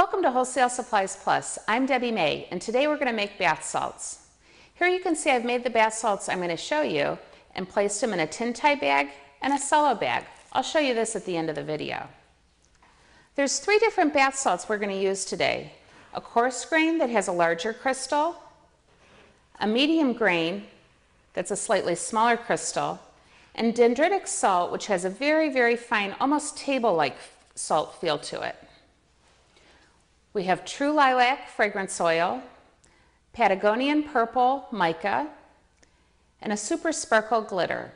Welcome to Wholesale Supplies Plus. I'm Debbie May, and today we're going to make bath salts. Here you can see I've made the bath salts I'm going to show you and placed them in a tin tie bag and a cello bag. I'll show you this at the end of the video. There's 3 different bath salts we're going to use today. A coarse grain that has a larger crystal, a medium grain that's a slightly smaller crystal, and dendritic salt, which has a very, very fine, almost table-like salt feel to it. We have True Lilac Fragrance Oil, Patagonian Purple Mica, and a Super Sparkle Glitter.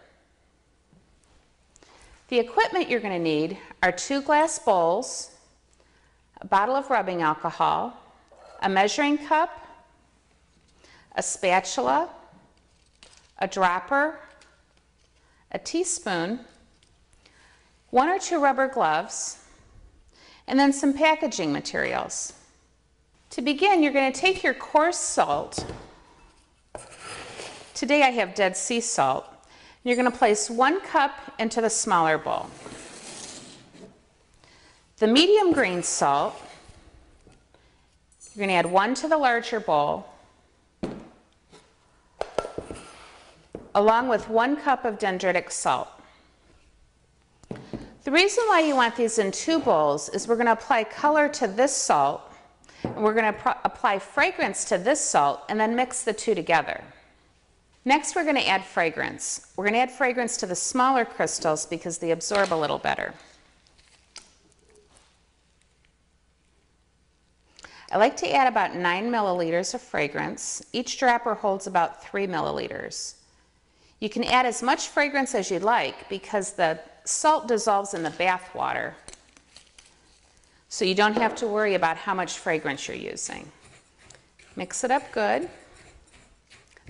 The equipment you're going to need are 2 glass bowls, a bottle of rubbing alcohol, a measuring cup, a spatula, a dropper, a teaspoon, 1 or 2 rubber gloves, and then some packaging materials. To begin, you're going to take your coarse salt. Today I have Dead Sea salt. You're going to place 1 cup into the smaller bowl. The medium grain salt, you're going to add 1 to the larger bowl, along with 1 cup of dendritic salt. The reason why you want these in 2 bowls is we're going to apply color to this salt, and we're going to apply fragrance to this salt, and then mix the 2 together. Next, we're going to add fragrance. We're going to add fragrance to the smaller crystals because they absorb a little better. I like to add about 9 milliliters of fragrance. Each dropper holds about 3 milliliters. You can add as much fragrance as you'd like because the salt dissolves in the bath water, so you don't have to worry about how much fragrance you're using. Mix it up good.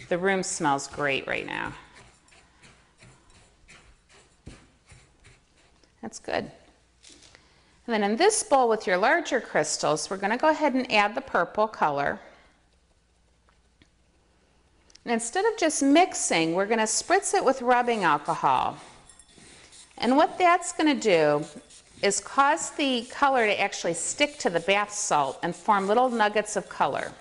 The room smells great right now. That's good. And then in this bowl with your larger crystals, we're going to go ahead and add the purple color. And instead of just mixing, we're going to spritz it with rubbing alcohol. And what that's going to do is cause the color to actually stick to the bath salt and form little nuggets of color.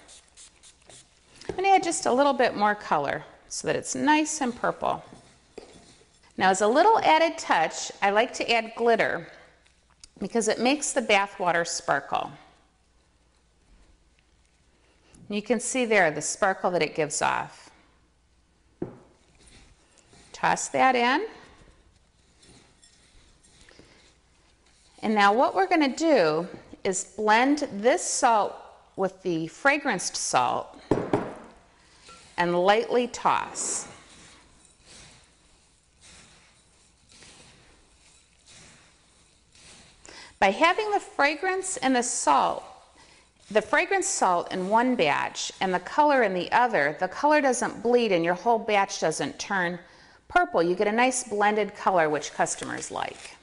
I'm going to add just a little bit more color so that it's nice and purple. Now, as a little added touch, I like to add glitter because it makes the bath water sparkle. And you can see there the sparkle that it gives off. Toss that in. And now what we're going to do is blend this salt with the fragranced salt and lightly toss. By having the fragrance and the fragrance salt in one batch and the color in the other, the color doesn't bleed and your whole batch doesn't turn purple. You get a nice blended color which customers like.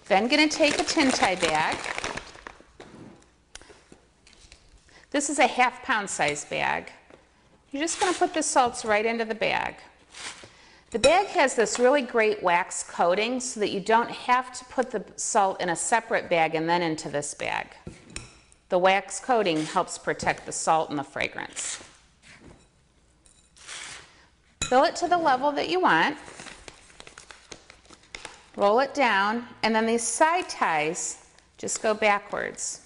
Then going to take a tin tie bag. This is a ½ size bag. You're just going to put the salts right into the bag. The bag has this really great wax coating so that you don't have to put the salt in a separate bag and then into this bag. The wax coating helps protect the salt and the fragrance. Fill it to the level that you want. Roll it down, and then these side ties just go backwards.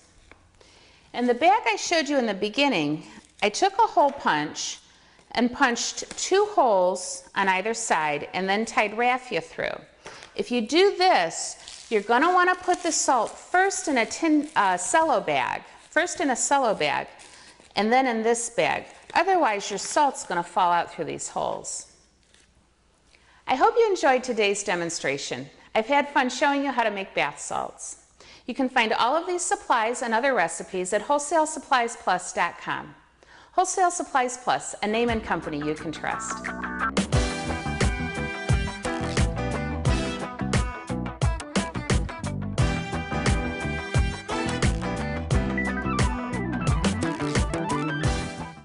In the bag I showed you in the beginning, I took a hole punch and punched 2 holes on either side and then tied raffia through. If you do this, you're going to want to put the salt first in a cello bag, and then in this bag. Otherwise, your salt's going to fall out through these holes. I hope you enjoyed today's demonstration. I've had fun showing you how to make bath salts. You can find all of these supplies and other recipes at WholesaleSuppliesPlus.com. Wholesale Supplies Plus, a name and company you can trust.